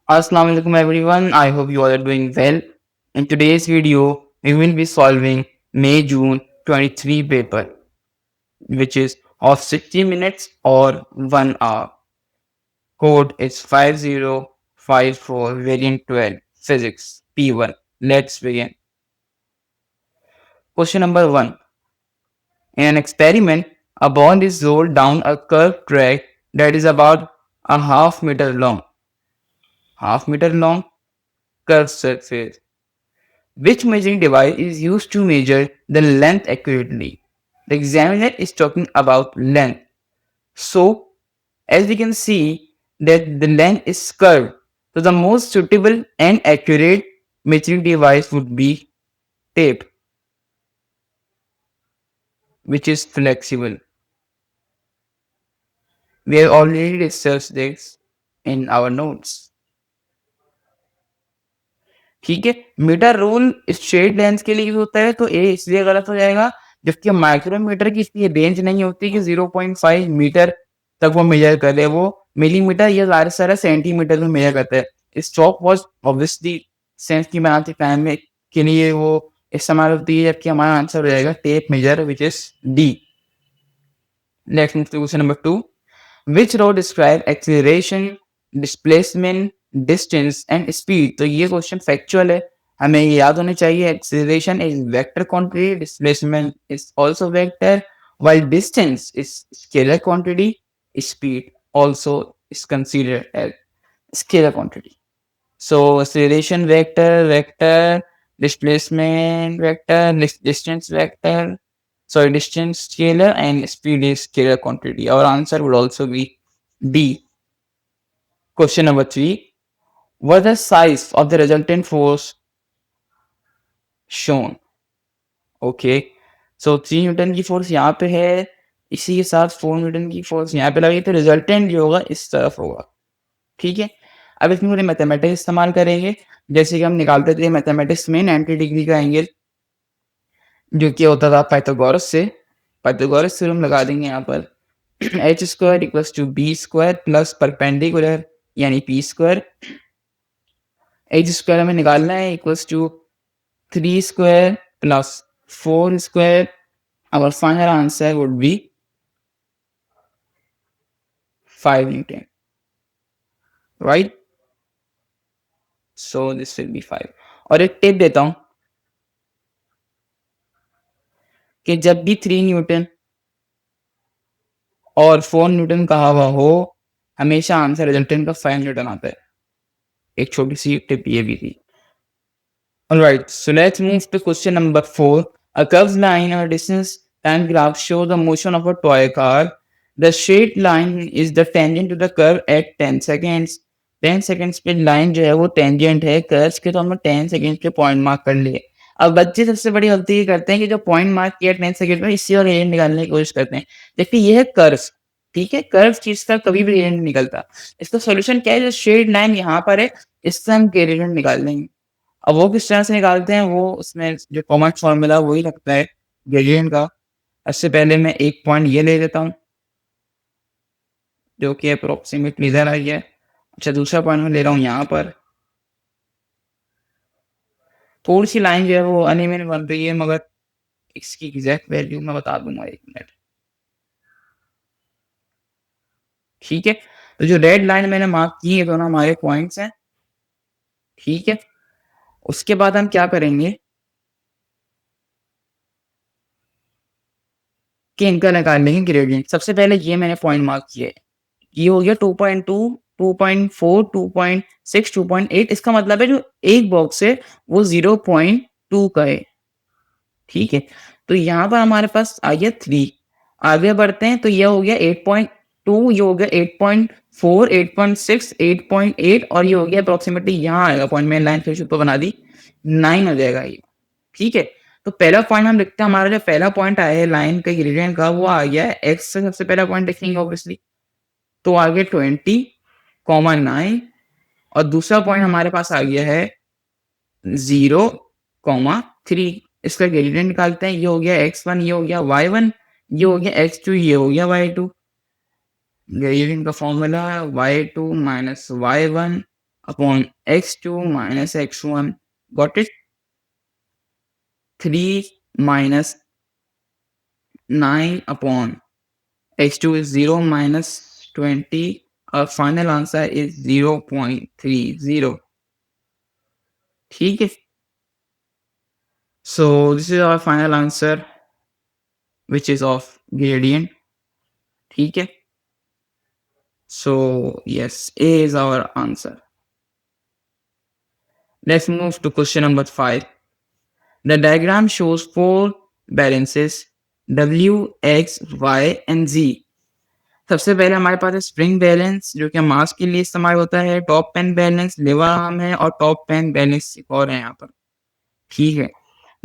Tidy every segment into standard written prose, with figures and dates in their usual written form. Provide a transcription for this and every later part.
Assalamu alaikum everyone. I hope you all are doing well. In today's video, we will be solving May June 23 paper, which is of 60 minutes or 1 hour. Code is 5054 variant 12 physics P1. Let's begin. Question number 1. In an experiment, a ball is rolled down a curved track that is about a half meter long. Half meter long curved surface. Which measuring device is used to measure the length accurately? The examiner is talking about length. So, as we can see that the length is curved. So, the most suitable and accurate measuring device would be tape, which is flexible. We have already discussed this in our notes. ठीक है, metre rule straight length के लिए use होता है तो ए इसलिए गलत हो जाएगा, जबकि माइक्रोमीटर की इसकी रेंज नहीं होती कि 0.5 मीटर तक वो मेजर करे, वो मिलीमीटर या ज्यादा से ज्यादा सेंटीमीटर में मेजर करता है। स्टॉप वॉच ऑब्वियसली सेंस की बनाते टाइम में के लिए वो इस्तेमाल होती है, जबकि हमारा आंसर हो जाएगा tape measure which is D. Next question number 2, which row describe acceleration, displacement, distance and speed. तो ये क्वेश्चन फैक्चुअल है, हमें ये याद होने चाहिए। Acceleration is vector quantity, displacement is also vector, while distance is scalar quantity, speed also is considered as scalar quantity. So acceleration vector, displacement vector, distance vector, sorry, distance scalar and speed is scalar quantity. Our answer would also be D. Question number 3, what the size of the resultant force shown? Okay, so 3 Newton की force यहाँ पे है, इसी के साथ 4 Newton की force यहाँ पे लगी, तो रिजल्टेंट जो होगा इस तरफ होगा। ठीक है, अब इसमें पूरे मैथमेटिक्स इस्तेमाल करेंगे, जैसे कि हम निकालते थे मैथमेटिक्स में 90 डिग्री का एंगल जो कि होता था पाइथागोरस से हम लगा देंगे यहाँ पर H square equals to B square plus perpendicular यानी पी स्क्वायर। एच स्क्वायर हमें निकालना है equals to 3 square plus 4 square. Our final answer would be 5 Newton, right? So this will be 5. और एक टिप देता हूं कि जब भी 3 न्यूटन और 4 न्यूटन कहा हुआ हो, हमेशा आंसर रिजल्टेंट का 5 न्यूटन आता है। एक छोटी सी टिप ये भी थी। Alright, so let's move to question number 4. A curved line or distance time graph show the motion of a toy car. The straight line is the tangent to the curve at 10 seconds. 10 seconds पे line जो है वो tangent है curve के, तो हमने 10 second पे point mark कर लिए। अब बच्चे सबसे बड़ी गलती ये करते हैं कि जो पॉइंट मार्क किया 10 सेकंड में इससे और रेंज निकालने की कोशिश करते हैं। देखिए ये है कर्व, ठीक है, कर्व चीज का कभी भी रेंज नहीं निकलता। इसका सोल्यूशन क्या है, जो स्ट्रेट लाइन यहाँ पर है इससे हम ग्रेडियंट निकाल लेंगे। अब वो किस तरह से निकालते हैं, वो उसमें जो कॉमन फॉर्मूला वही लगता है ग्रेडियंट का। इससे पहले मैं एक पॉइंट ये ले लेता हूँ जो कि अप्रोक्सीमेटली इधर आई है। अच्छा, दूसरा पॉइंट मैं ले रहा हूँ यहाँ पर। थोड़ी सी लाइन जो है वो अनइवन बन रही है, मगर इसकी एग्जैक्ट वैल्यू मैं बता दूंगा, 1 मिनट। ठीक है, तो जो रेड लाइन मैंने मार्क की है दोनों हमारे पॉइंट्स हैं। ठीक है, उसके बाद हम क्या करेंगे कि इनका निकाल लेंगे ग्रेडियंट। सबसे पहले ये मैंने पॉइंट मार्क किया है, ये हो गया 2.2, 2.4, 2.6, 2.8। इसका मतलब है जो एक बॉक्स है वो 0.2 का है। ठीक है, तो यहाँ पर हमारे पास आ गया 3। आगे बढ़ते हैं तो ये हो गया 8.2, ये हो गया 8.4, 8.6, 8.8 और ये हो गया अप्रोक्सीमेटली यहाँ आएगा पॉइंट, में लाइन फिर ऊपर बना दी, 9 हो जाएगा ये। ठीक है, तो पहला पॉइंट हम लिखते हैं, हमारा जो पहला पॉइंट आया है लाइन का ग्रेडियंट का वो आ गया है एक्स से। सबसे पहला पॉइंट लिखेंगे ऑब्वियसली, तो आगे 20,9 और दूसरा पॉइंट हमारे पास आ गया है 0,3। इसका ग्रेडियंट निकालते हैं, ये हो गया x1, ये हो गया y1, ये हो गया x2, ये हो गया y2। ग्रेडियंट का formula y2 minus y1 upon x2 minus x1, got it? 3 minus 9 upon x2 is 0 minus 20. Our final answer is 0.30. ठीक है? So this is our final answer, which is of gradient. ठीक है? So yes, A is our answer. Let's move to question number 5. The diagram shows 4 balances W, X, Y and Z. सबसे पहले हमारे पास है spring balance, जो कि मास के लिए इस्तेमाल होता है। Top pan balance lever arm है और टॉप पेन बैलेंस एक और है यहाँ पर। ठीक है।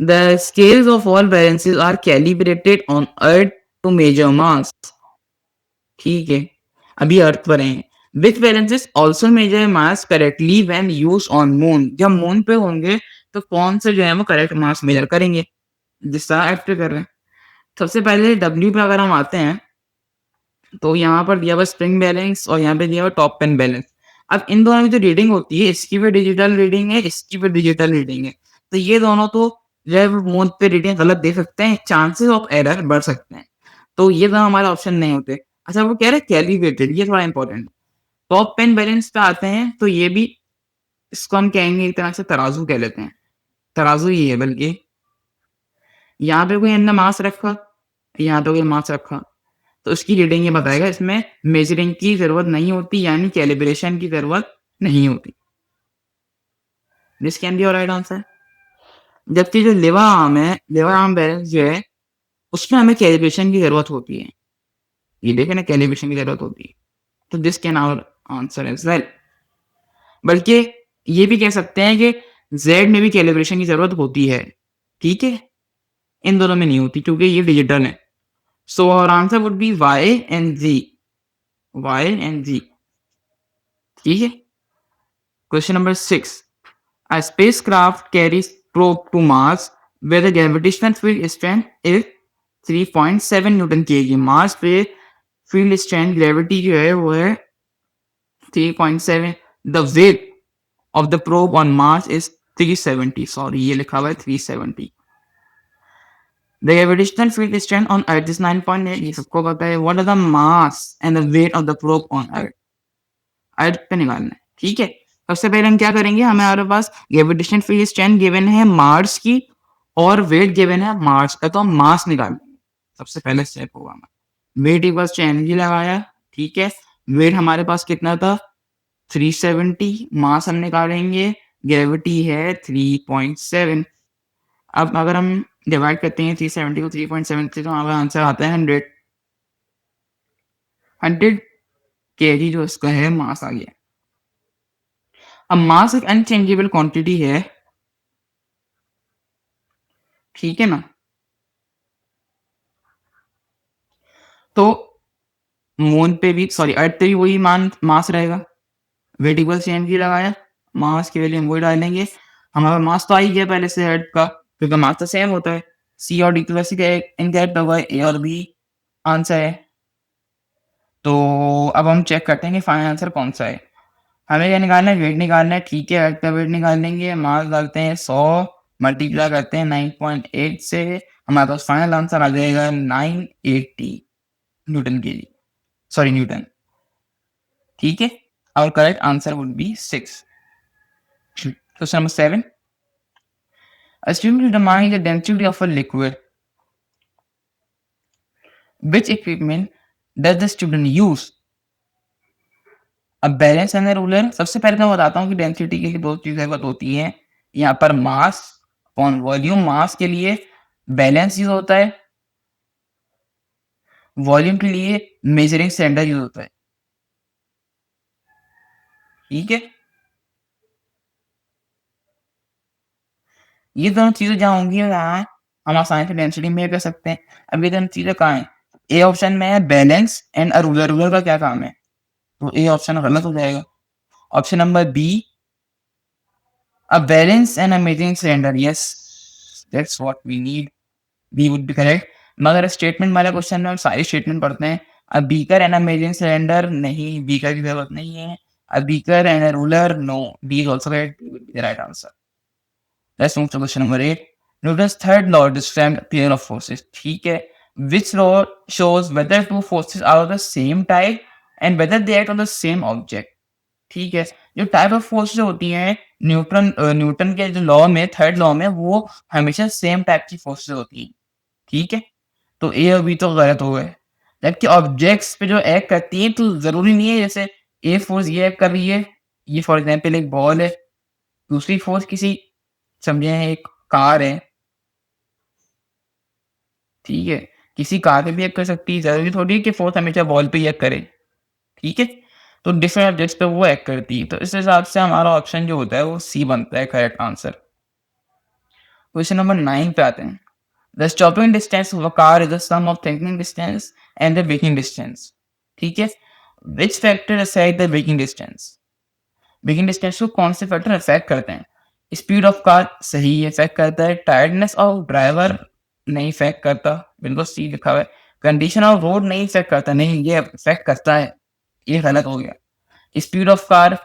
The scales of all balances are calibrated on earth to measure mass. ठीक है, अभी अर्थ पर हैं। Which balances also measure mass correctly when use on moon. जब मून पे होंगे तो कौन से जो है वो करेक्ट मास मेजर करेंगे, जिस तरह अर्थ पे कर रहे हैं। सबसे पहले डब्ल्यू पे अगर हम आते हैं तो यहाँ पर दिया हुआ स्प्रिंग बैलेंस और यहाँ पे दिया हुआ टॉप पेन बैलेंस। अब इन दोनों की जो रीडिंग होती है, इसकी भी डिजिटल रीडिंग है, इसकी भी डिजिटल रीडिंग है। तो ये दोनों तो जो है मून पे रीडिंग गलत दे सकते हैं, चांसेस ऑफ एरर बढ़ सकते हैं। तो ये दोनों हमारे ऑप्शन नहीं होते। अच्छा, वो कह रहे हैं कैलिब्रेटेड, ये थोड़ा इंपॉर्टेंट। टॉप पेन बैलेंस पे आते हैं तो ये भी, इसको हम कहेंगे एक तरह से तराजू कह लेते हैं। तराजू ही है बल्कि। यहाँ पे कोई हमने मास रखा, यहाँ पे कोई मास रखा, तो उसकी रीडिंग ये बताएगा। इसमें मेजरिंग की जरूरत नहीं होती, यानी कैलिब्रेशन की जरूरत नहीं होती। This can be your right answer. जबकि जो लिवर आर्म है, लिवर आर्म बैलेंस जो है, उसमें हमें कैलिब्रेशन की जरूरत होती है। ये देखे ना, कैलिब्रेशन की जरूरत होती है। तो this can our answer as well. बल्कि ये भी कह सकते हैं कि जेड में भी कैलिब्रेशन की जरूरत होती है। ठीक है, इन दोनों में नहीं होती क्योंकि ये डिजिटल है। So our answer would be Y and G. Y and G. ठीक है। Question number 6. A spacecraft carries probe to Mars where the gravitational field strength is 3.7 Newton kg. Mars पे फील्ड स्ट्रेंथ ग्रेविटी जो है वो है 3.7. The weight of the probe on Mars is 370. Sorry, ये लिखा हुआ है 370. The gravitational field strength on Earth is 9.8. ये सबको पता है. What are the mass and the weight of the probe on Earth? अर्थ पे निकालना है। ठीक है, सबसे पहले हम क्या करेंगे, हमारे पास ग्रेविटेशन फील्ड स्ट्रेंथ गिवन है मार्स की और वेट गिवन है मार्स का, तो हम मास निकालेंगे। सबसे पहले स्टेप होगा हमारा वेट इक्वल्स टू एनर्जी लगाया। ठीक है, वेट हमारे पास कितना था 370, मास हम निकालेंगे, ग्रेविटी है 3.7। अब अगर हम डिवाइड करते हैं 370 को 3.7 से तो हमारा आंसर आता है 100 kg जो इसका है मास आ गया। अब मास एक अनचेंजेबल क्वांटिटी है। ठीक है ना, तो मून पे भी, सॉरी अर्थ पे भी वही मान मास रहेगा। वेट इक्वल सेम की लगाया, मास की वैल्यू हम वही डालेंगे। हमारा मास तो आ ही गया पहले से अर्थ का, क्योंकि मास तो सेम होता है। सी और डी की वजह से इनकरेक्ट होगा, ए और बी आंसर है। तो अब हम चेक करते हैं कि फाइनल आंसर कौन सा है। हमें क्या निकालना है, वेट निकालना है। ठीक है, अर्थ का वेट निकाल लेंगे, मास डालते हैं 100, मल्टीप्लाई करते हैं 9.8 से, हमारे पास फाइनल आंसर आ जाएगा 980 न्यूटन के जी, सॉरी न्यूटन। ठीक है, our correct answer would be 6. Question number 7. A student determine the density of a liquid. Which equipment does the student use? अब बैलेंस एंड रूलर, सबसे पहले मैं बताता हूँ कि डेंसिटी के लिए दो चीजें होती है। यहाँ पर मास अपॉन वॉल्यूम। मास के लिए बैलेंस यूज होता है, वॉल्यूम के लिए मेजरिंग सिलेंडर यूज होता है। ठीक है, ये दोनों चीजें जहाँ होंगी हम आसानी से डेंसिटी में कर सकते हैं। अब ये दोनों चीजें कहाँ है, ए ऑप्शन में है बैलेंस एंड रूलर। रूलर का क्या काम है, तो ए ऑप्शन गलत हो जाएगा। Option number B, a balance and a measuring cylinder. Yes, that's what we need, B would be correct. मगर स्टेटमेंट वाला क्वेश्चन में हम सारी स्टेटमेंट पढ़ते हैं। अब beaker and a measuring cylinder नहीं, बीकर की जरूरत नहीं है। A beaker and a ruler, no. D is also correct. D would be the right answer. Let's move to question number 8. Newton's third law describes pair of forces. ठीक है. Which law shows whether two forces are of the same type and whether they act on the same object? ठीक है. जो type of force जो होती हैं Newton के जो लॉ में थर्ड लॉ में वो हमेशा सेम टाइप की फोर्सेस होती हैं. ठीक है. तो ए और बी तो गलत हो गए. जबकि ऑब्जेक्ट्स पे जो एक्ट करती हैं तो जरूरी नहीं है जैसे ए फोर्स ये एक्ट कर रही है. ये फॉर एग्जाम्पल एक बॉल है. दूसरी फोर्स किसी समझे एक कार है. ठीक है. किसी कार पे भी एक्ट कर सकती है. जरूरी थोड़ी है कि फोर्स हमेशा बॉल पे ही एक्ट करे. ठीक है. तो डिफरेंट ऑब्जेक्ट्स पे वो एक्ट करती है. तो इस हिसाब से हमारा ऑप्शन जो होता है वो सी बनता है करेक्ट आंसर. क्वेश्चन नंबर 9 पे आते हैं. The stopping distance of a car is the sum of thinking distance and the braking distance. ठीक है. Which factor affect the braking distance. Braking distance को कौन से फैक्टर अफेक्ट करते हैं. स्पीड ऑफ कार सही इफेक्ट करता है. टायर्डनेस ऑफ ड्राइवर नहीं इफेक्ट करता. बिल्कुल सी लिखा हुआ है. कंडीशन ऑफ रोड नहीं इफेक्ट करता. नहीं ये इफेक्ट करता है. ये गलत हो गया. स्पीड ऑफ कार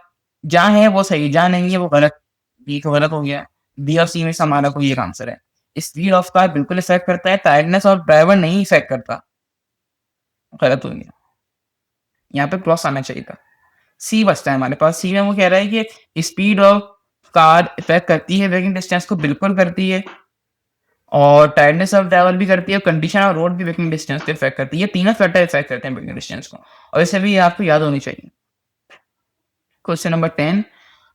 जहाँ है वो सही, जहाँ नहीं है वो गलत. बी तो गलत हो गया. बी और सी में से हमारा कोई एक आंसर है. स्पीड ऑफ कार बिल्कुल इफेक्ट करता है. टायर्डनेस ऑफ ड्राइवर नहीं इफेक्ट करता. गलत हो गया. यहाँ पे क्रॉस आना चाहिए था. सी बचता है हमारे पास. सी में वो कह रहा है कि स्पीड ऑफ कार इफेक्ट करती है. ब्रेकिंग डिस्टेंस को बिल्कुल करती है. और टायर्डनेस ऑफ ड्राइवर भी करती है. कंडीशन ऑफ रोड भी ब्रेकिंग डिस्टेंस को इफेक्ट करती है. तीनों फैक्टर इफेक्ट करते हैं ब्रेकिंग डिस्टेंस को. और इसे भी आपको याद होनी चाहिए. Question number 10.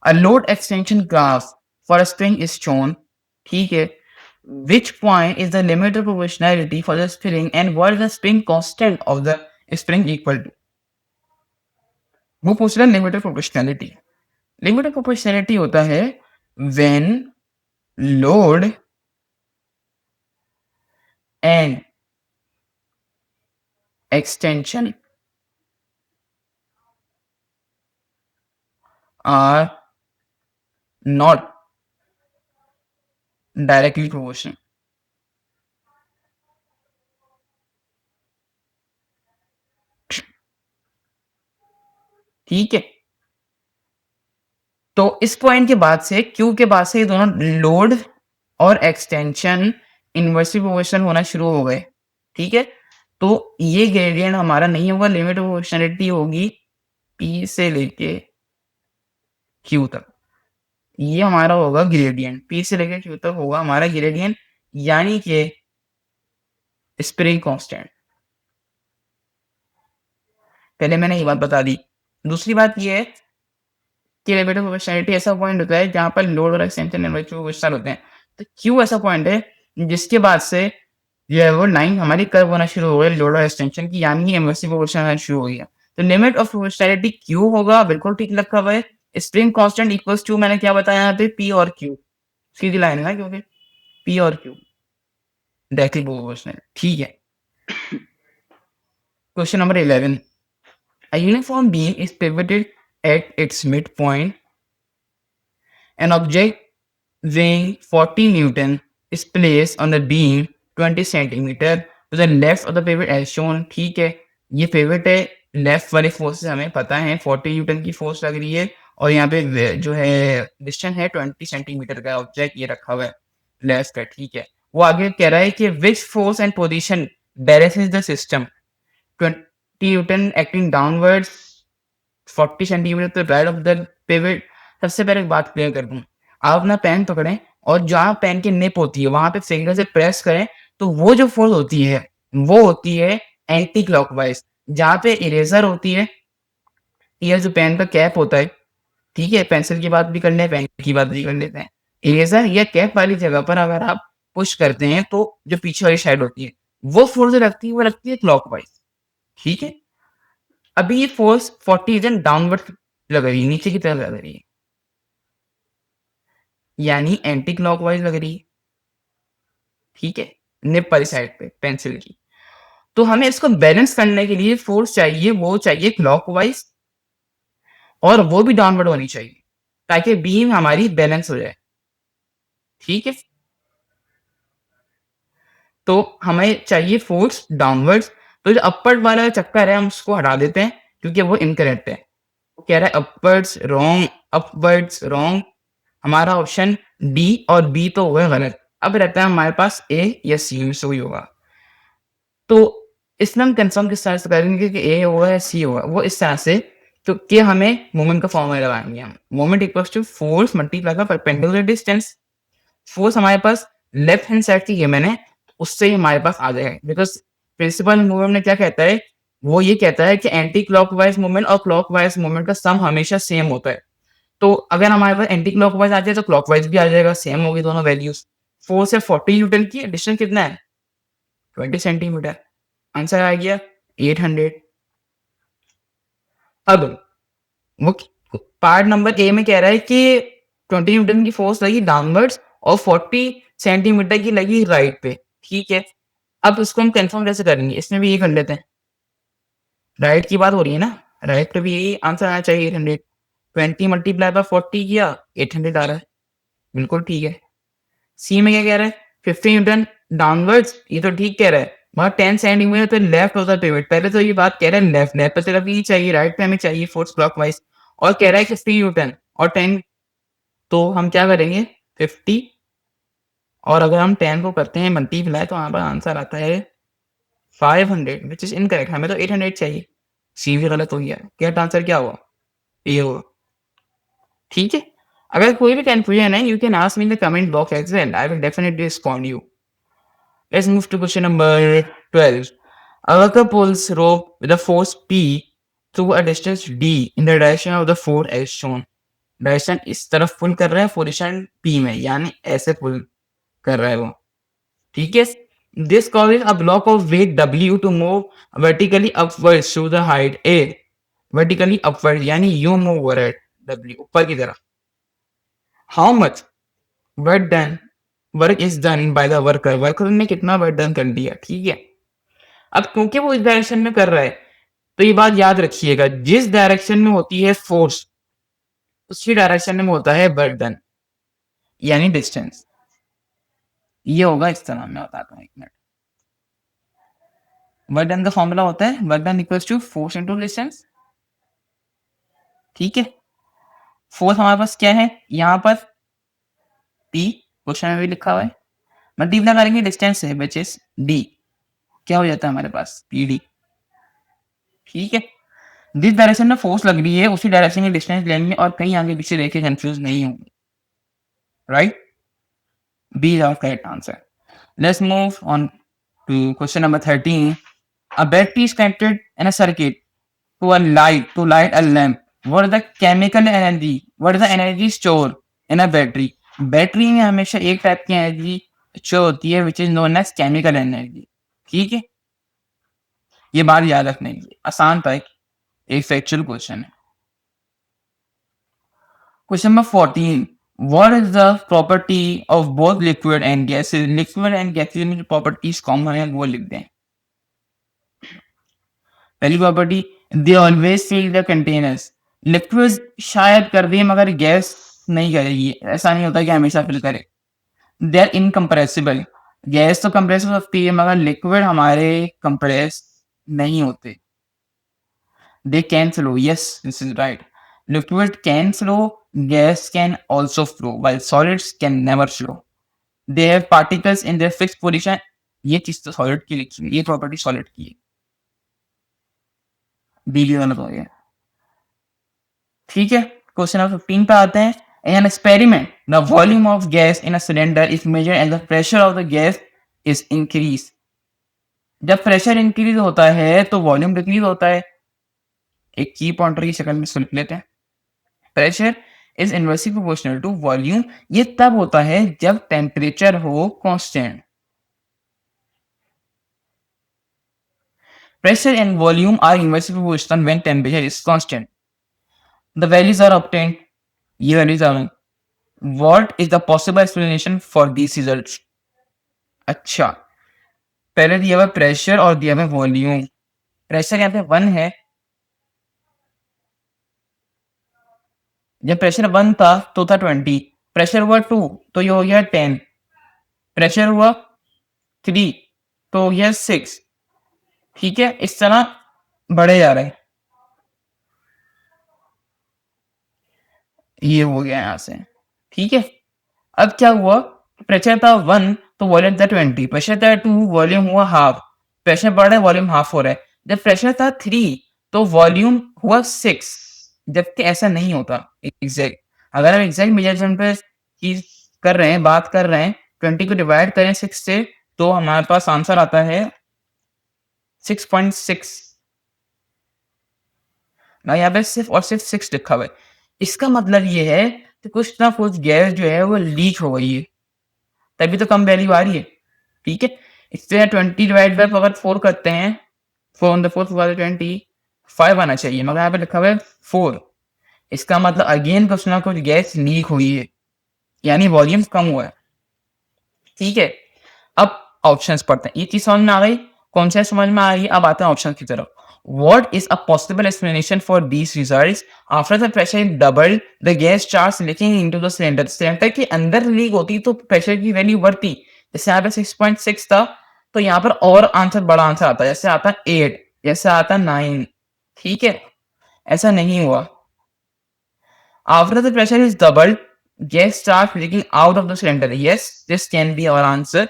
A load extension graph for a spring is shown. ठीक है. Which point is the limit of proportionality for the spring and what is the spring constant of the spring equal to? वो पूछ रहा है limit of proportionality. Limit of proportionality होता है when load and extension are not directly proportional. ठीक है. तो इस पॉइंट के बाद से क्यू के बाद से ये दोनों लोड और एक्सटेंशन इनवर्सली प्रोपोर्शनल होना शुरू हो गए. ठीक है. तो ये ग्रेडियंट हमारा नहीं होगा. लिमिट ऑफ प्रोपोर्शनैलिटी होगी पी से लेके क्यू तक. ये हमारा होगा ग्रेडियंट. पी से लेके क्यू तक होगा हमारा ग्रेडियंट. यानी कि स्प्रिंग कांस्टेंट. पहले मैंने ये बात बता दी. दूसरी बात ये है कि लिमिट ऑफ प्रोपोर्शनैलिटी ऐसा पॉइंट होता है जहां पर लोड और एक्सटेंशन इनवर्सली प्रोपोर्शनल होते हैं. तो क्यू ऐसा पॉइंट है जिसके बाद से ये वो लाइन हमारी कर्व होना शुरू हो गई लोड और एक्सटेंशन की. यानी इनवर्सली प्रोपोर्शनल होना शुरू हो गया. तो लिमिट ऑफ प्रोपोर्शनैलिटी क्यू होगा. बिल्कुल ठीक लिखा हुआ है. स्प्रिंग कांस्टेंट इक्वल्स टू मैंने क्या बताया यहाँ पे पी और क्यू. सीधी लाइन है ना क्योंकि पी और क्यू डायरेक्टली प्रोपोर्शनल. ठीक है. Question number 11. A uniform beam is pivoted at its midpoint. An object weighing 40 Newton is placed on the beam 20 centimeter to the left of the pivot as shown. ठीक है. ये pivot है. Left वाली force हमें पता है 40 Newton की force लग रही है और यहाँ पे जो है डिस्टेंस है 20 सेंटीमीटर का. ऑब्जेक्ट ये रखा हुआ है लेफ्ट का. ठीक है. वो आगे कह रहा है कि which force and position balances the system. 20 Newton acting downwards 40 centimetre तो राइट ऑफ द पिवट. सबसे पहले एक बात क्लियर कर दूं. आप अपना पेन पकड़ें और जहाँ पेन की निप होती है वहां पे फिंगर से प्रेस करें तो वो जो फोर्स होती है वो होती है एंटी क्लॉकवाइज. जहाँ पे इरेजर होती है ये जो पेन का कैप होता है. ठीक है. पेंसिल की बात भी कर लें पेन की बात भी कर लेते हैं. इरेजर या कैप वाली जगह पर अगर आप पुश करते हैं तो जो पीछे वाली साइड होती है वो फोर्स लगती है वो लगती है क्लॉकवाइज. ठीक है. अभी ये फोर्स 40 जन डाउनवर्ड लग रही है नीचे की तरफ लग रही है यानी एंटी क्लॉकवाइज लग रही है. ठीक है. निप वाली साइड पे पेंसिल की. तो हमें इसको बैलेंस करने के लिए फोर्स चाहिए वो चाहिए क्लॉकवाइज और वो भी डाउनवर्ड होनी चाहिए ताकि बीम हमारी बैलेंस हो जाए. ठीक है. तो हमें चाहिए फोर्स डाउनवर्ड्स. तो जो अपवर्ड वाला चक्कर है हम उसको हटा देते हैं क्योंकि वो इनकरेक्ट है. कह रहा है अपवर्ड्स रॉन्ग, अपवर्ड्स रॉन्ग। हमारा ऑप्शन डी और बी तो हुआ गलत। अब रहता है हमारे पास ए या सी में से कोई होगा। तो इसमें हम कंफर्म किस तरह से करेंगे कि ए होगा या सी होगा, वो इस तरह से तो कि हमें मोमेंट का फॉर्मूला लगाएंगे हम। Moment equals to force multiply by perpendicular distance. Force हमारे पास लेफ्ट हैंड साइड की गिवन है, उससे ही हमारे पास आ जाएगा। बिकॉज प्रिंसिपल मूवमेंट में क्या कहता है, वो ये कहता है कि एंटी क्लॉकवाइज मूवमेंट और क्लॉकवाइज मूवमेंट का सम हमेशा सेम होता है। तो अगर हमारे पास एंटी क्लॉकवाइज आ जाए तो क्लॉकवाइज भी आ जाएगा, सेम होगी दोनों वैल्यूज। 4 से 40 न्यूटन की डिस्टेंस कितना है, 20 सेंटीमीटर। आंसर आ गया 800। अब वो पार्ट नंबर ए में कह रहा है कि 20 न्यूटन की फोर्स लगी डाउनवर्ड्स और 40 सेंटीमीटर की लगी राइट पे। ठीक है, अब इसको हम कंफर्म कैसे करेंगे, इसमें भी ये कर लेते हैं। राइट की बात हो रही है ना, राइट पे भी यही आंसर आना चाहिए 800। 20 मल्टीप्लाई बाय 40 किया, 800 आ रहा है, बिल्कुल ठीक है। सी में क्या कह रहा है, 50 न्यूटन डाउनवर्ड्स, ये तो ठीक कह रहा है, वहां 10 सेंटीमीटर तो लेफ्ट होता है पिवट। पहले तो ये बात कह रहा है लेफ्ट, लेफ्ट पे तरफ ही चाहिए, राइट पे हमें चाहिए फोर्स क्लॉकवाइज। और कह रहा है 50 न्यूटन और 10, तो हम क्या करेंगे 50 और अगर हम 10 को करते हैं मल्टीप्लाई तो हमारा आंसर आता है 500, विच इज इनकरेक्ट। हमें तो 800 चाहिए। सी भी गलत हो गया। करेक्ट आंसर क्या हुआ, ये हुआ। ठीक है, अगर कोई भी कंफ्यूजन है you can ask me in the comment box as well, I will definitely respond you. Let's move to question number 12. A worker pulls rope with a force P through a distance D in the direction of the force as shown. Direction इस तरफ पुल कर रहा है position P में, यानी ऐसे पुल कर रहा है वो। ठीक है, this causes a block of weight W to move vertically upwards through the height A. Vertically upwards यानी you move over it, W ऊपर की तरफ। How much work done, work is done by the worker, worker ने कितना work done कर दिया। ठीक है, अब क्योंकि वो इस डायरेक्शन में कर रहा है तो ये बात याद रखिएगा, जिस डायरेक्शन में होती है फोर्स उसी डायरेक्शन में होता है वर्क डन यानी डिस्टेंस। ये होगा इस तरह, मैं बताता हूँ, एक मिनट। वर्क डन का फॉर्मूला होता है work done equals to force into distance. ठीक है, फोर्स हमारे पास क्या है यहाँ पर P, क्वेश्चन में भी लिखा हुआ है, मल्टीप्लाई करेंगे डिस्टेंस से विच इज D, क्या हो जाता है हमारे पास PD। ठीक है, जिस डायरेक्शन में फोर्स लग रही है उसी डायरेक्शन में डिस्टेंस लेंगे और कहीं आगे पीछे देख के कंफ्यूज नहीं होंगे। Right, B is our correct answer. Let's move on to question number 13. A battery is connected in a circuit to light a lamp. What is the chemical energy? What is the energy stored in a battery? Battery में हमेशा एक type की energy store होती है which is known as chemical energy. ठीक है, ये बात याद रखने की, आसान था, एक फैक्चुअल क्वेश्चन है। Question number 14. What is the property of both liquid and gases? Liquid and gases में जो properties common है वो लिख दें। पहली property, they always fill the containers. Liquids शायद कर दे मगर गैस नहीं करेगी, ऐसा नहीं होता कि हमेशा फिल करे। They are incompressible. गैस तो कंप्रेस हो सकती है मगर लिक्विड हमारे कंप्रेस नहीं होते। They can flow. Yes, this is right. Liquid can flow, gas can also flow, while solids can never flow. They have particles in their fixed position. ये चीज तो सॉलिड की लिखी है, ये प्रॉपर्टी सॉलिड की है। बी भी गलत हो गया। ठीक है, क्वेश्चन नंबर 15 पे आते हैं। In an experiment, the volume of gas in a cylinder is measured and the pressure of the gas is increased. जब प्रेशर इंक्रीज होता है तो वॉल्यूम डिक्रीज होता है। एक की पॉइंटर की शक्ल में इसको लिख लेते हैं। Pressure is inversely proportional to volume, ये तब होता है जब टेम्परेचर हो constant. Pressure and volume are inversely proportional when temperature is constant. The values are obtained. ये values are. What is the possible explanation for these results? अच्छा, पहले दिया हुआ प्रेशर और दिया हुआ वॉल्यूम। प्रेशर यहाँ पे 1 है, जब प्रेशर 1 था तो था 20, प्रेशर हुआ 2 तो ये हो गया 10, प्रेशर हुआ 3 तो हो गया 6। ठीक है, इस तरह बढ़े जा रहे हैं। ये हो गया यहाँ से, ठीक है। अब क्या हुआ, प्रेशर था 1 तो वॉल्यूम था 20, प्रेशर था 2 वॉल्यूम हुआ हाफ, प्रेशर बढ़ रहा है वॉल्यूम हाफ हो रहा है। जब प्रेशर था 3 तो वॉल्यूम हुआ 6, जबकि ऐसा नहीं होता एग्जैक्ट। अगर हम एग्जैक्ट मेजरमेंट पे चीज कर रहे हैं, बात कर रहे हैं, 20 को डिवाइड करें 6 से तो हमारे पास आंसर आता है 6.6। ना यहाँ पे सिर्फ और सिर्फ 6 लिखा हुआ है। इसका मतलब ये है कि कुछ ना कुछ गैस जो है वो लीक हो गई है, तभी तो कम वैल्यू आ रही है, ठीक है। इससे 20 डिवाइड बाय अगर 4 करते हैं, 4 ऑन द फोर्थ वाले 20 5 आना चाहिए, मगर यहाँ पे लिखा हुआ है 4। इसका मतलब अगेन कुछ ना कुछ गैस लीक हुई है, यानी वॉल्यूम कम हुआ है, ठीक है। अब ऑप्शंस पढ़ते हैं, ये चीज समझ में आ गई, कॉन्सेप्ट समझ में आ रही है। अब आते हैं ऑप्शन की तरफ। What is a possible explanation for these results? After the pressure doubled, the gas starts leaking into the cylinder. Cylinder के अंदर लीक होती तो प्रेशर की वैल्यू बढ़ती। जैसे यहाँ पे 6.6 था तो यहाँ पर और आंसर बड़ा आंसर आता, जैसे आता 8, जैसे आता 9, ठीक है। ऐसा नहीं हुआ। After the pressure is doubled, gas starts leaking out of the cylinder. Yes, this can be our answer.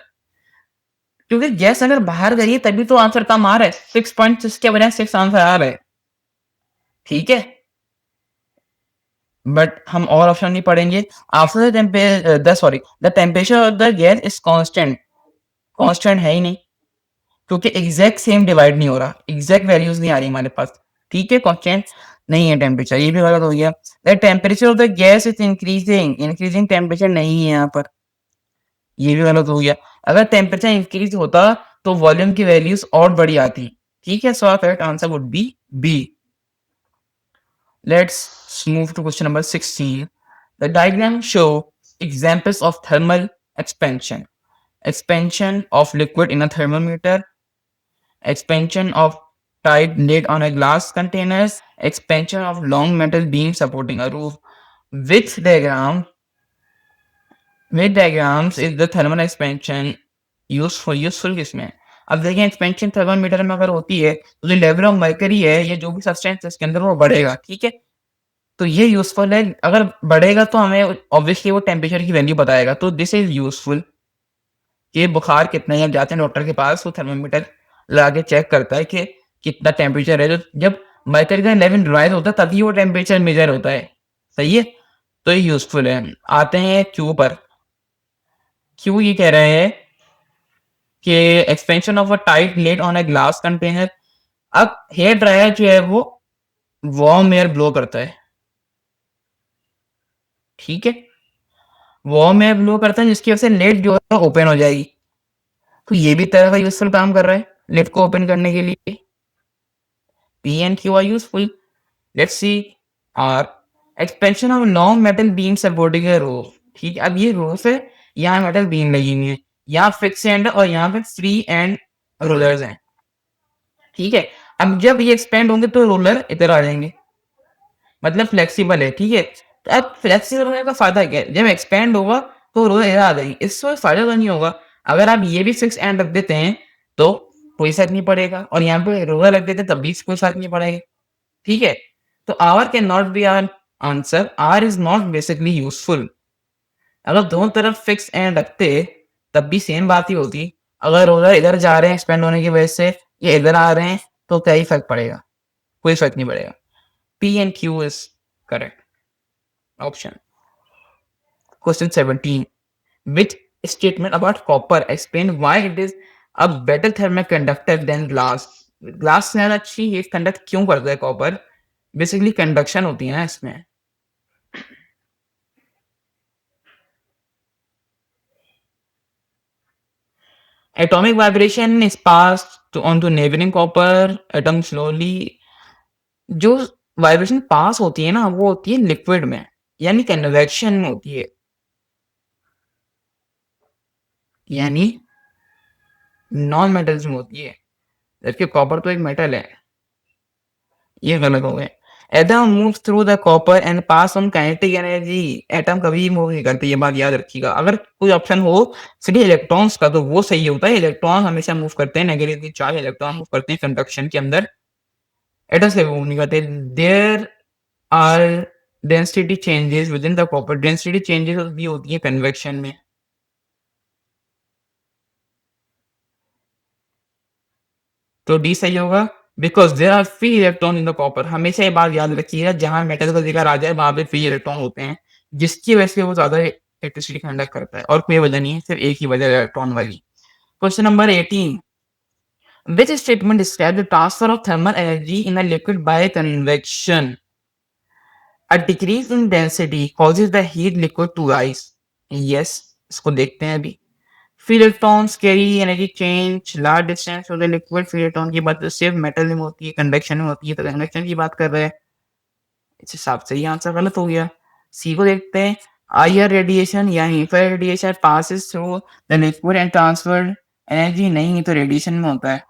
क्योंकि गैस अगर बाहर गई है तभी तो आंसर कम आ रहा है, 6.6 के बजाय 6 आंसर आ रहा है, ठीक है। बट हम और ऑप्शन नहीं पढ़ेंगे। After the temperature of the gas is constant, constant है ही नहीं, क्योंकि एग्जैक्ट सेम डिवाइड नहीं हो रहा, एग्जैक्ट वैल्यूज नहीं आ रही हमारे पास, ठीक है। कांस्टेंट नहीं है टेम्परेचर, ये भी गलत हो गया। The temperature of the gas is increasing, increasing temperature नहीं है यहाँ पर, ये भी गलत हो गया। अगर टेम्परेचर इंक्रीज होता तो वॉल्यूम की वैल्यूज और बड़ी आती, ठीक है। So correct answer would be B. Let's move to question number 16. The diagram show examples of thermal expansion. Expansion of liquid in a thermometer, expansion of tight lid on a glass containers, expansion of long metal beam supporting a roof. Which diagrams is the thermal expansion useful किसमें? अब देखिए expansion thermometer में अगर होती है तो जो level of mercury है या जो भी सब्सटेंस है इसके अंदर वो बढ़ेगा, ठीक है। तो ये यूजफुल है, अगर बढ़ेगा तो हमें ऑब्वियसली वो टेम्परेचर की वैल्यू बताएगा, तो दिस इज यूजफुल। कि बुखार कितना है, जाते हैं डॉक्टर के पास, वो थर्मामीटर लगा के चेक करता है कि कितना टेम्परेचर है, तो जब मर्करी का लेवल राइज होता है तभी वो टेम्परेचर मेजर होता है, सही है। तो ये यूजफुल है। आते हैं क्यू पर। क्यू ये कह रहे हैं कि expansion of a tight laid on a glass container. अब हेयर ड्रायर जो है वो वार्म एयर ब्लो करता है, ठीक है। वार्म एयर ब्लो करता है जिसकी वजह से लेड जो है ओपन हो जाएगी, तो ये भी तरह का यूजफुल काम कर रहा है लेड को ओपन करने के लिए। P and Q are useful. Let's see R expansion of long metal beam supporting a roof, ठीक है। अब ये रूफ है, यहाँ मेटल बीम लगी हुई है, यहाँ फिक्स एंड और यहाँ पे फ्री एंड रोलर्स हैं, ठीक है। अब जब ये एक्सपेंड होंगे तो रोलर इधर आ जाएंगे, मतलब फ्लेक्सिबल है, ठीक है। तो अब फ्लेक्सिबल होने का फायदा क्या है, जब एक्सपेंड होगा तो रोलर इधर आ जाएगी, इससे कोई फायदा तो नहीं होगा। अगर आप ये भी फिक्स एंड रख देते हैं तो कोई फर्क नहीं पड़ेगा, और यहाँ पे रोलर रख देते तब भी कोई फर्क नहीं पड़ेगा, ठीक है। तो our cannot be our answer, R is not basically useful. अगर दोनों तरफ फिक्स एंड रखते तब भी सेम बात ही होती। अगर रोलर इधर जा रहे हैं एक्सपेंड होने की वजह से, ये इधर आ रहे हैं, तो क्या ही फर्क पड़ेगा, कोई फर्क नहीं पड़ेगा। P and Q is correct option. Question 17. Which statement about copper explain why it is a better thermal conductor than glass? Glass से ज़्यादा अच्छी हीट कंडक्ट क्यों करता है कॉपर? बेसिकली कंडक्शन होती है ना इसमें। Atomic vibration is passed onto neighboring copper atom slowly. जो वाइब्रेशन पास होती है ना वो होती है लिक्विड में, यानी कन्वेक्शन में होती है, यानी नॉन मेटल्स में होती है, जबकि कॉपर तो एक मेटल है। ये गलत हो गए। Atom move through the copper and pass on kinetic energy. Atom कभी मूव नहीं करती, ये बात याद रखिएगा। अगर कोई ऑप्शन हो सिर्फ इलेक्ट्रॉन्स का तो वो सही होता है। इलेक्ट्रॉन हमेशा मूव करते हैं, नेगेटिवली चार्ज इलेक्ट्रॉन मूव करते हैं कंडक्शन के अंदर, एटम से मूव नहीं करते। There are density changes within the copper, density changes भी होती है कन्वेक्शन में। तो डी सही होगा, because there are free electron in the copper. हमेशा ये बात याद रखिएगा, जहाँ मेटल का ज़िक्र आ जाए वहाँ पे फ्री इलेक्ट्रॉन होते हैं, जिसकी वजह से वो ज़्यादा इलेक्ट्रिसिटी कंडक्ट करता है, और कोई वजह नहीं है, सिर्फ एक ही वजह है इलेक्ट्रॉन वाली। Question number 18, which statement describe the transfer of thermal energy in a liquid by convection? A decrease in density causes the heat liquid to rise. Yes, इसको देखते हैं अभी। Free electrons carry energy change large distance to the liquid. Free electron की बात तो सिर्फ metal में होती है, कंडक्शन में होती है, तो कंडक्शन की बात कर रहे हैं। इस हिसाब से ये आंसर गलत हो गया। सी को देखते हैं। हायर रेडिएशन या infrared radiation passes through the liquid and transferred energy, नहीं तो रेडिएशन में होता है।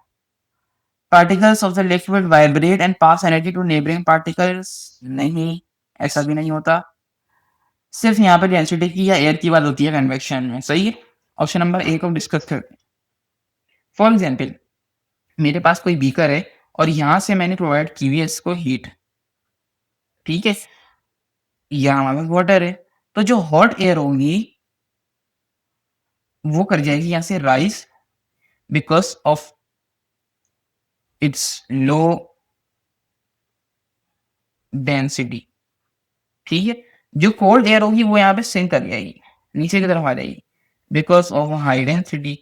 Particles of the liquid vibrate and pass energy to neighbouring particles, नहीं, ऐसा भी नहीं होता। सिर्फ यहाँ पर डेंसिटी की या एयर की बात होती है कन्वेक्शन में। सही है। ऑप्शन नंबर ए को डिस्कस करते हैं। फॉर एग्जाम्पल, मेरे पास कोई बीकर है और यहाँ से मैंने प्रोवाइड की हुई है इसको हीट, ठीक है। यहाँ हमारे पास वाटर है, तो जो हॉट एयर होगी वो कर जाएगी यहाँ से rise, because of its low density, ठीक है। जो कोल्ड एयर होगी वो यहाँ पे सिंक कर जाएगी, नीचे की तरफ आ जाएगी, बिकॉज ऑफ हाई डेंसिटी।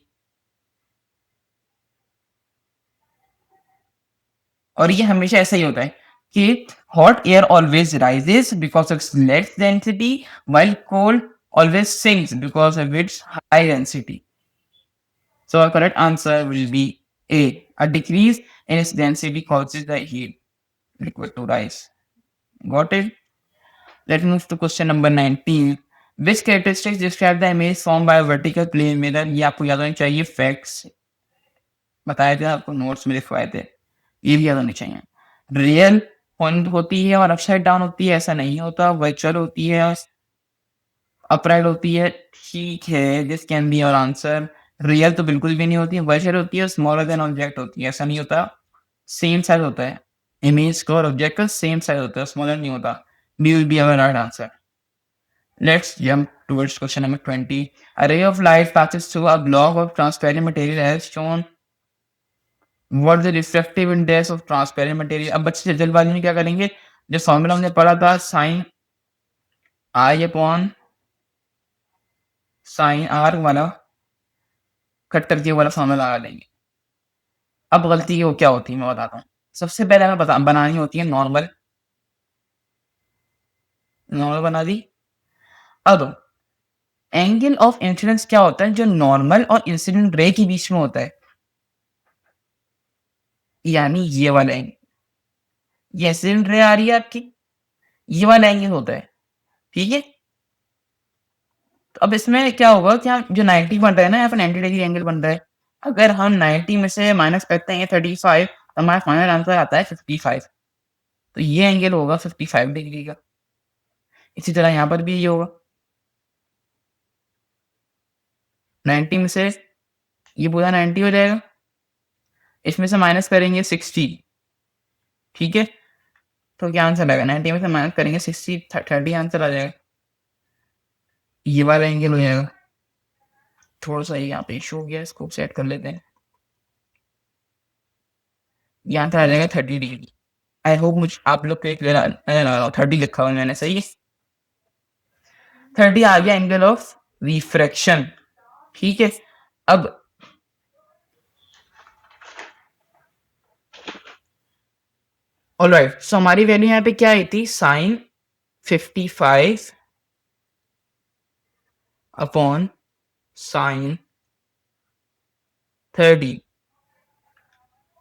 और ये हमेशा ऐसा ही होता है कि hot air always rises because of less density, while cold always sinks because of its high density. So our correct answer will be A. A decrease in its density causes the heat liquid to rise. Got it? Let's move to question number 19. Which characteristics describe the image formed by a vertical plane mirror? ये आपको याद होनी चाहिए, facts बताए थे आपको, notes में लिखवाए थे, ये भी याद होनी चाहिए। रियल पॉइंट होती है और अपसाइड डाउन होती है, ऐसा नहीं होता। वर्चुअल होती है, अपराइट होती है, ठीक है, this can be your answer. Real तो बिल्कुल भी नहीं होती है, वर्चुअल होती है, स्मॉलर देन ऑब्जेक्ट होती है, ऐसा नहीं होता। सेम साइज होता है, इमेज का और ऑब्जेक्ट का सेम साइज होता है, स्मॉलर नहीं होता। B will be our right answer. Let's jump towards question number 20. A ray of light passes through a block of transparent material as shown. What is the refractive index of transparent material? अब बच्चे जल्दबाजी में क्या करेंगे, जो formula हमने पढ़ा था sine I upon sine R वाला, कट करके वाला फॉर्मूला लगा लेंगे। अब गलती वो क्या होती है मैं बताता हूँ। सबसे पहले हमें बनानी होती है नॉर्मल, नॉर्मल बना दी। अब एंगल ऑफ इंसिडेंस क्या होता है, जो नॉर्मल और इंसिडेंट रे के बीच में होता है, यानी ये वाला एंगल, ये इंसिडेंट रे आ रही है आपकी, ये वाला एंगल होता है, ठीक है। तो अब इसमें क्या होगा कि आप जो 90 बन रहा है ना, यहाँ पे 90 डिग्री एंगल बन रहा है, अगर हम 90 में से माइनस करते हैं 35, तो हमारा फाइनल आंसर आता है 55। तो ये एंगल होगा 55 डिग्री का। इसी तरह यहाँ पर भी ये होगा, 90 में से ये पूरा 90 हो जाएगा, इसमें से माइनस करेंगे 60, ठीक है। तो क्या आंसर आएगा, 90 में से माइनस करेंगे 60, 30 आंसर आ जाएगा। ये वाला एंगल हो जाएगा। थोड़ा सा यहाँ पे इशू हो गया, इसको सेट कर लेते हैं। ये आंसर आ जाएगा 30 डिग्री। आई होप मुझे आप लोग को क्लियर आ रहा हो, 30 लिखा हुआ मैंने, सही है। 30 आ गया एंगल ऑफ रिफ्रैक्शन, ठीक है। अब ऑलराइट, सो हमारी वैल्यू यहाँ पे क्या आई थी, साइन 55 अपॉन साइन 30।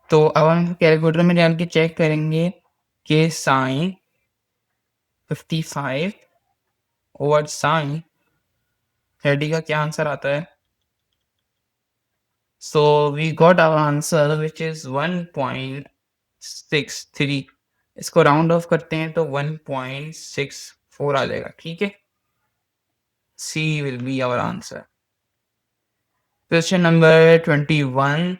तो अब हम कैलकुलेटर में डाल के चेक करेंगे कि साइन 55 ओवर साइन 30 का क्या आंसर आता है। So we got our answer which is 1.63। इसको राउंड ऑफ करते हैं तो 1.64 आ जाएगा, ठीक है। C will be our answer. Question number 21.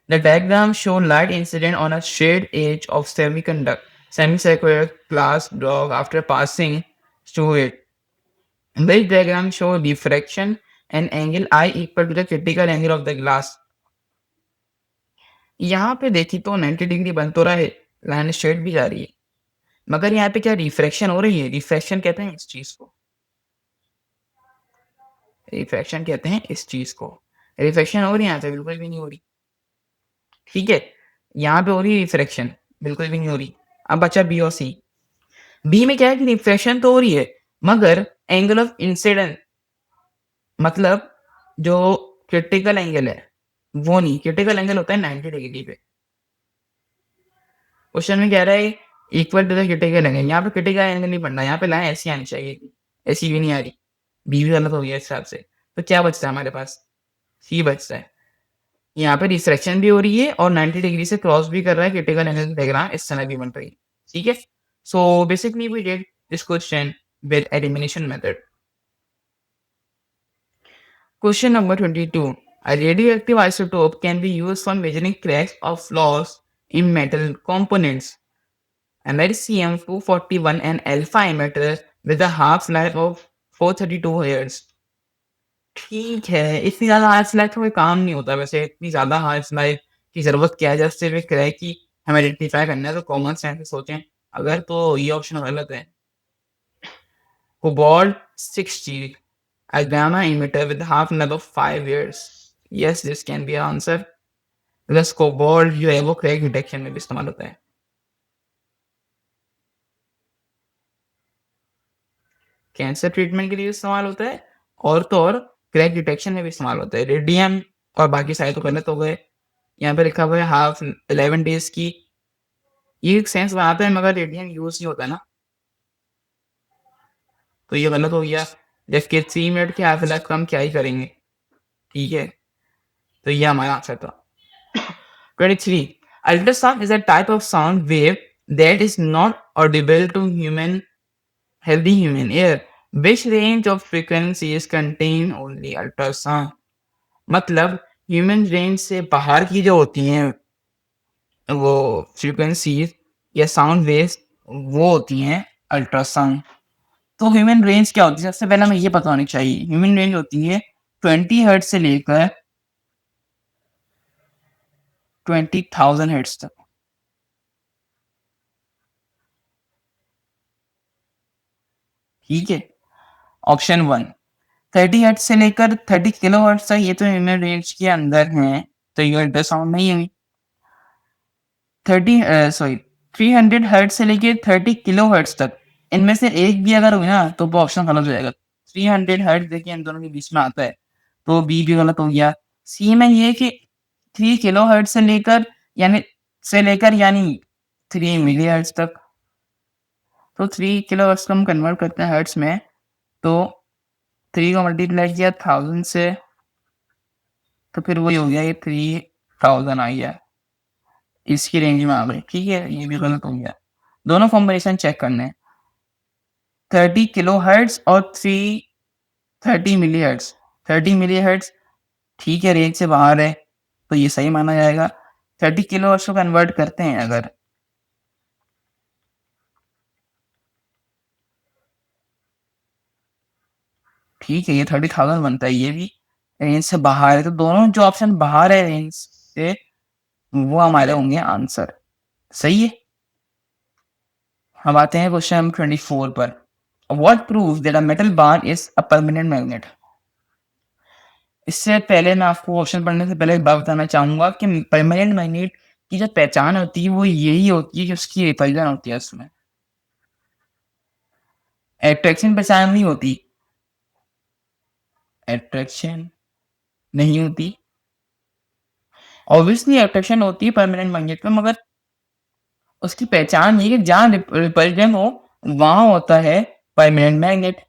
The diagram show light incident on a straight edge of semicircular glass block after passing show it. This diagram show diffraction and angle I equal to the critical angle of the glass. यहाँ पे देखिए तो 90 degree बन तो रहा है, line straight भी जा रही है, मगर यहाँ पे क्या रिफ्रैक्शन हो रही है? रिफ्रैक्शन कहते हैं इस चीज़ को। रिफ्रैक्शन कहते हैं इस चीज़ को। रिफ्रैक्शन हो रही है यहाँ पे? बिल्कुल भी नहीं हो रही। ठीक है? यहाँ पे हो रही है रिफ्रैक्शन, बिल्कुल भी नहीं हो रही। अब बचा बी और सी। बी में क्या है कि रिफ्रैक्शन तो हो रही है, मगर एंगल ऑफ इंसिडेंस मतलब जो क्रिटिकल एंगल है, वो नहीं। क्रिटिकल एंगल होता है 90 डिग्री पे। क्वेश्चन में कह रहा है equal to the critical angle. यहाँ पे क्रिटिकल एंगल नहीं पढ़ना, यहाँ पे लाइन ऐसी आनी चाहिए थी, ऐसी भी नहीं आ रही। बी भी गलत हो गया इस हिसाब से। तो क्या बचता है हमारे पास? सी बचता है। यहाँ पे रिफ्रैक्शन भी हो रही है और 90 डिग्री से क्रॉस भी कर रहा है क्रिटिकल एंगल डायग्राम इस समय भी बन रही है। ठीक है? So basically we did this question with elimination method. Question number 22. A radioactive isotope can be used for measuring cracks or flaws in metal components. Americium-241 an alpha emitter with a half-life of 432 years. ठीक है, इतनी ज़्यादा harsh life का कोई काम नहीं होता वैसे, इतनी ज़्यादा हार्श लाइफ की ज़रूरत क्या है? जस्ट सिर्फ एक क्रैक की हमें आइडेंटिफाई करना है, तो कॉमन सेंस से सोचें। अगर तो ये ऑप्शन गलत है। Cobalt-60 a gamma emitter with half-life of 5 years. Yes, this can be an answer. because cobalt जो है वो क्रैक डिटेक्शन में भी इस्तेमाल होता है। कैंसर ट्रीटमेंट के लिए इस्तेमाल होता है और तो और क्रैक डिटेक्शन में भी इस्तेमाल होता है। रेडियम और बाकी सारे तो गलत हो गए। यहाँ पे लिखा हुआ है हाफ 11 डेज की, ये एक सेंस बनाता है मगर रेडियम यूज नहीं होता ना, तो ये गलत हो गया। जबकि 3 मिनट के हाफ लाइफ कम क्या ही करेंगे। ठीक है, तो ये हमारा आंसर था। 23. Ultrasound is a type of sound wave that is not audible to healthy human ear. Which range of frequencies contain only ultrasound? मतलब ह्यूमन रेंज से बाहर की जो होती हैं वो फ्रीक्वेंसीज या साउंड वेव्स, वो होती हैं अल्ट्रासाउंड। तो ह्यूमन रेंज क्या होती है? सबसे पहले हमें ये पता होनी चाहिए। ह्यूमन रेंज होती है 20 हर्ट्ज से लेकर 20,000 हर्ट्ज तक। ठीक है, ऑप्शन 1 30 हर्ट्ज से लेकर 30 किलो हर्ट्ज तक, ये तो ह्यूमन रेंज के अंदर हैं, तो ये अल्ट्रासाउंड नहीं हुई। 300 हर्ट्ज से लेके 30 किलो हर्ट्ज तक, इनमें से एक भी अगर हुई ना तो वो ऑप्शन गलत हो जाएगा। 300 हर्ट्ज देखिए इन दोनों के बीच में आता है, तो बी भी गलत हो गया। सी में ये कि 3 किलो हर्ट्ज से लेकर यानी 3 मिली हर्ट्ज तक, तो 3 किलो हर्ट्ज को हम कन्वर्ट करते हैं हर्ट्ज में, तो 3 को मल्टीप्लाई किया 1000 से, तो फिर वही हो गया, ये 3000 आ गया, इसकी रेंज में आ गई। ठीक है, ये भी गलत हो गया। दोनों कॉम्बिनेशन चेक करने हैं, 30 किलो हर्ट्ज और 30 मिली हर्ट्ज। 30 मिली हर्ट्ज ठीक है, रेंज से बाहर है, तो ये सही माना जाएगा। 30 किलो हर्ट्ज को कन्वर्ट करते हैं अगर, ठीक है, ये 30,000 बनता है, ये भी रेंज से बाहर है, तो दोनों जो ऑप्शन बाहर है रेंज से वो हमारे होंगे आंसर। सही है। हम आते हैं क्वेश्चन नंबर 24 पर। What proves that a metal bar is a permanent magnet? इससे पहले मैं आपको ऑप्शन पढ़ने से पहले एक बात बताना चाहूंगा कि परमानेंट मैग्नेट की जो पहचान होती है वो यही होती है कि उसकी रिपल्जन होती है उसमें, एट्रैक्शन पहचान नहीं होती। एट्रैक्शन नहीं होती, ऑब्वियसली अट्रैक्शन होती है परमानेंट मैग्नेट में, मगर उसकी पहचान ये कि जहाँ रिपल्जन हो वहां होता है परमानेंट मैग्नेट।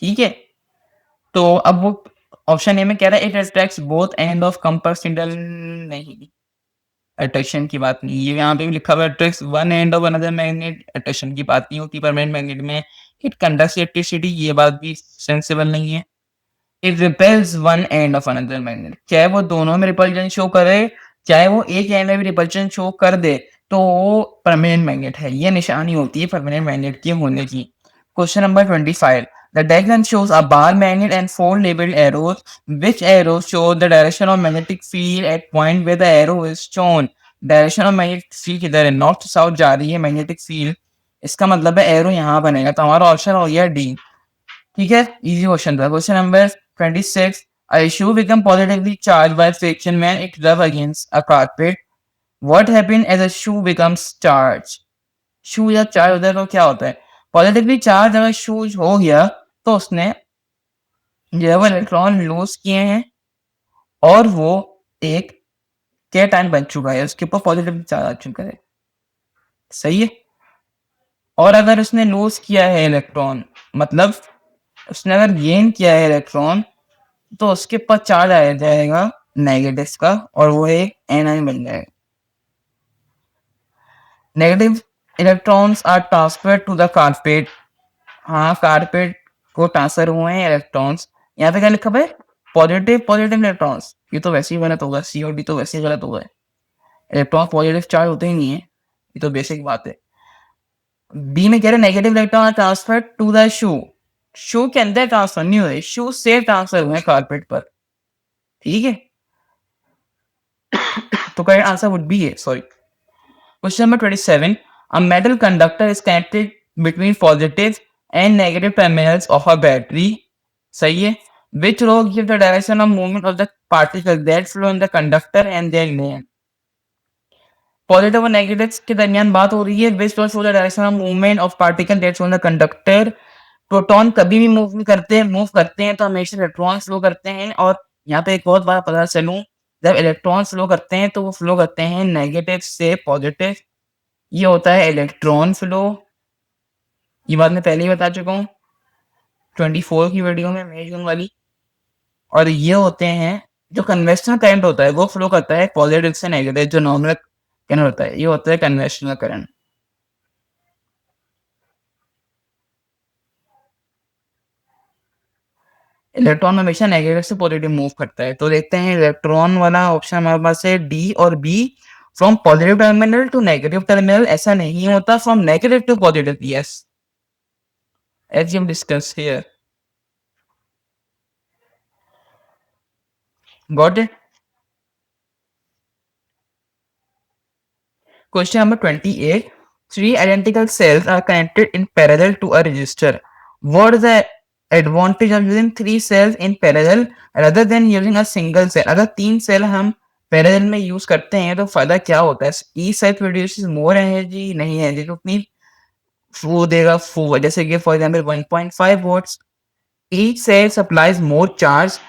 ठीक है, तो अब वो ऑप्शन ए में कह रहा है it attracts both end of compass needle, नहीं, अट्रैक्शन की बात नहीं। ये यहाँ पे भी लिखा हुआ है attracts one end of another magnet, attraction की बात नहीं होती परमानेंट मैग्नेट में। इट कंडक्ट्स इलेक्ट्रिसिटी, ये बात भी सेंसिबल नहीं है। It repels one end of another magnet, चाहे वो दोनों में रिपल्जन शो करे, चाहे वो एक एंड में भी रिपल्शन शो कर दे तो वो परमानेंट मैग्नेट है। ये निशानी होती है परमानेंट मैग्नेट की होने की। Question number 25, the diagram shows a bar magnet and 4 labeled arrows. Which arrows show the direction of magnetic field at point where the arrow is shown? Direction of magnetic field किधर है? North to south जा रही है magnetic field, इसका मतलब है arrow यहाँ बनेगा, तो हमारा ऑप्शन हो गया डी। ठीक है, इजी क्वेश्चन था। Question number 26, a shoe become positively charged by friction when it rub against a carpet. What happen as a shoe becomes charged? शू जब चार्ज होता है तो क्या होता है? पॉजिटिवली चार्ज अगर शूज हो गया तो उसने जो है वो इलेक्ट्रॉन लूज किए हैं और वो एक केटायन बन चुका है, उसके ऊपर पॉजिटिव चार्ज आ चुका है। सही है। और अगर उसने लूज किया है इलेक्ट्रॉन, मतलब उसने अगर गेन किया है इलेक्ट्रॉन, तो उसके ऊपर चार्ज आ जाएगा नेगेटिव का और वो एक एनायन बन जाएगा। Negative electrons are transferred to the carpet. हाँ, कारपेट को ट्रांसफर हुए हैं इलेक्ट्रॉन्स। यहाँ पे क्या लिखा है? Positive positive electrons. ये तो वैसे ही गलत होगा, सी और डी तो वैसे ही गलत होगा। इलेक्ट्रॉन पॉजिटिव चार्ज होते ही नहीं है, ये तो बेसिक बात है। बी में कह रहे negative electron transfer to the shoe. Shoe के अंदर ट्रांसफर नहीं हुए, शू से ट्रांसफर हुए कारपेट पर। ठीक है, तो correct answer would B A, sorry. Question number 27, a metal conductor is connected between positive and negative terminals of a battery. सही है। Which law gives the direction of movement of the particles that flow in the conductor and their name? Positive और negative के दरमियान बात हो रही है। Which law show the direction of movement of particle that flow in the conductor. Proton कभी भी move करते हैं तो हमेशा इलेक्ट्रॉन फ्लो करते हैं। और यहाँ पे एक बहुत बार पता चलूं, जब इलेक्ट्रॉन फ्लो करते हैं तो वो फ्लो करते हैं नेगेटिव से पॉजिटिव। ये होता है इलेक्ट्रॉन फ्लो, ये बात मैं पहले ही बता चुका हूँ 24 की वीडियो में, मेरी जून वाली। और ये होते हैं जो कन्वेंशनल करंट होता है वो फ्लो करता है पॉजिटिव से नेगेटिव, जो नॉर्मल करंट होता है ये होता है कन्वेंशनल करंट। इलेक्ट्रॉन हमेशा नेगेटिव से पॉजिटिव मूव करता है, तो देखते हैं इलेक्ट्रॉन वाला ऑप्शन हमारे पास है डी और B. From positive terminal to negative terminal, ऐसा नहीं होता from negative to positive, yes, as हम discuss here. Got it. Question number 28. Three identical cells are connected in parallel to a resistor. What is the advantage of using three cells in parallel rather than using a single cell? अगर तीन cell हम parallel में use करते हैं तो फायदा क्या होता है? Each cell produces more energy, नहीं है जो उतनी वो देगा, जैसे कि for example 1.5 volts. Each cell supplies more charge,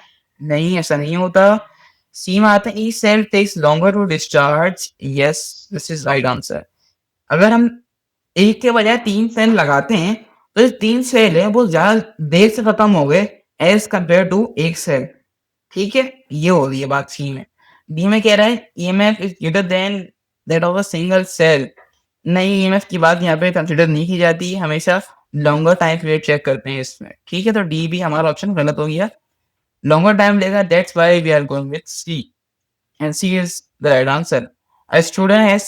नहीं, ऐसा नहीं होता। सी में आता है each cell takes longer to discharge. Yes, this is right answer. अगर हम एक के बजाय तीन सेल लगाते हैं तो जो तीन सेल है वो ज्यादा देर से खत्म हो गए एज कंपेयर टू एक सेल। ठीक है, ये हो रही है बात सी में। डी में कह रहा है EMF is greater than that of a single cell. नहीं, ईएमएफ की बात यहाँ पे कंसिडर नहीं की जाती, हमेशा लॉन्गर टाइम पीरियड चेक करते हैं इसमें। ठीक है, तो डी भी हमारा ऑप्शन गलत हो गया, लॉन्गर टाइम लेगा, that's why we are going with C and C is the right answer. A student has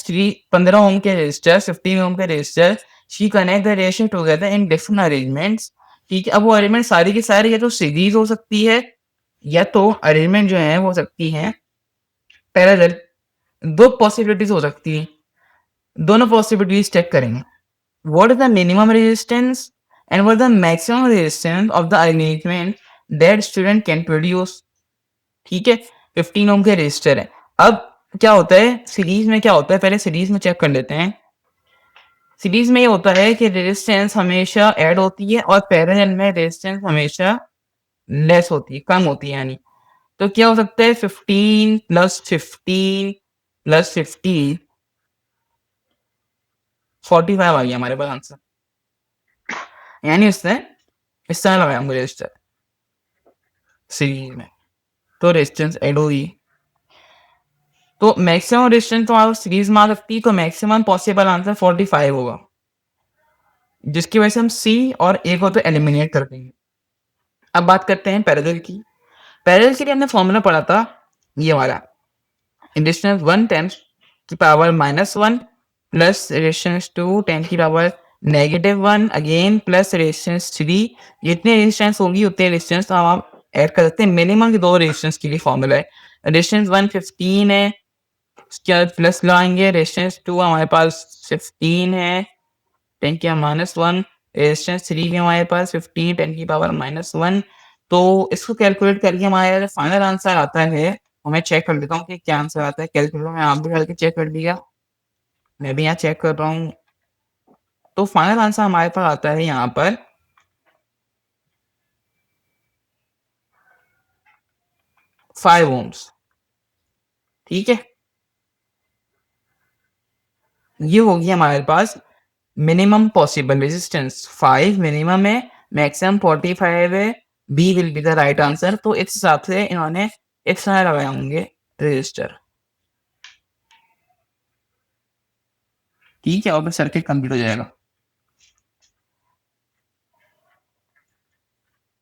15 ohm के resistor, 15 ohm के resistor. She connect the resistor together in different arrangements. ठीक है, अब वो अरेंजमेंट सारी की सारी या तो सीरीज हो सकती है या तो अरेंजमेंट जो है वो हो सकती है पैरेलल। दो पॉसिबिलिटीज हो सकती है, दोनों पॉसिबिलिटीज चेक करेंगे। What is the minimum resistance and what is the maximum resistance of the arrangement that student can produce. ठीक है, 15 ओम के रेजिस्टर है। अब क्या होता है सीरीज में, क्या होता है पहले सीरीज में चेक कर लेते हैं। सीरीज में ये होता है कि रेजिस्टेंस हमेशा ऐड होती है और पैरेलल में रेजिस्टेंस हमेशा लेस होती है, कम होती है यानी। तो क्या हो सकता है 15 प्लस 15 प्लस 15, 45 आ गया हमारे पास आंसर। यानी उसने इस तरह लगाया मुझे रेजिस्टर सीरीज में, तो रेजिस्टेंस ऐड होगी। तो मैक्सिमम रेजिस्टेंस तो आप सीरीज में आ सकती है, तो मैक्सिमम पॉसिबल आंसर 45 होगा, जिसकी वजह से हम सी और ए को तो एलिमिनेट कर देंगे। अब बात करते हैं पैरेलल की। पैरेलल के लिए हमने फॉर्मूला पढ़ा था ये वाला, रेजिस्टेंस 1 10 की पावर -1 प्लस रेजिस्टेंस 2 10 की पावर -1 अगेन प्लस रेजिस्टेंस 3 जितने रेजिस्टेंस होगी उतने रेजिस्टेंस आप ऐड कर सकते हैं। मिनिमम 2 रेजिस्टेंस के लिए फॉर्मूला है। रेजिस्टेंस 1 15 है, उसके बाद प्लस लगाएँगे, रेजिस्टेंस 2 हमारे पास 15 है, 10 की पावर -1, रेजिस्टेंस 3 भी हमारे पास 15 10 की पावर -1। तो इसको कैलकुलेट करके हमारा जो फाइनल आंसर आता है, मैं चेक कर लेता हूँ कि क्या आंसर आता है। कैलकुलेटर में आप भी डाल के चेक कर लीजिएगा। मैं भी यहाँ चेक कर रहा हूँ। तो फाइनल आंसर हमारे पास आता है यहाँ पर 5 ओम्स। ठीक है? ये हो गया हमारे पास मिनिमम पॉसिबल रेजिस्टेंस 5 मिनिमम है, मैक्सिमम 45 है। B will be the right answer. तो इस हिसाब से इन्होंने इस तरह लगाए होंगे रजिस्टर। ठीक है, और फिर सर्किट कंप्लीट हो जाएगा।